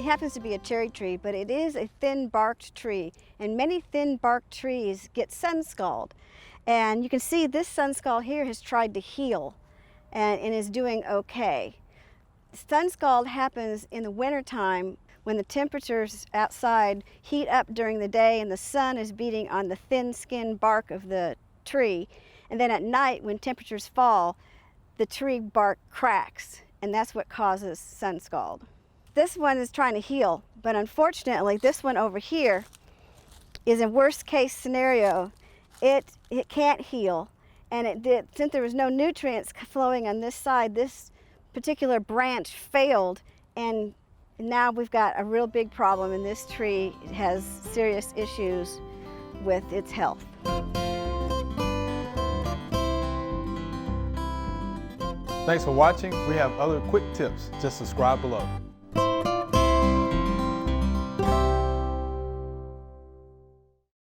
happens to be a cherry tree, but it is a thin-barked tree, and many thin-barked trees get sunscald. And you can see this sunscald here has tried to heal and is doing okay. Sunscald happens in the wintertime when the temperatures outside heat up during the day and the sun is beating on the thin-skinned bark of the tree. And then at night, when temperatures fall, the tree bark cracks, and that's what causes sunscald. This one is trying to heal, but unfortunately, this one over here is a worst-case scenario. It can't heal, and since there was no nutrients flowing on this side, this particular branch failed, and now we've got a real big problem, and this tree has serious issues with its health. Thanks for watching. We have other quick tips. Just subscribe below.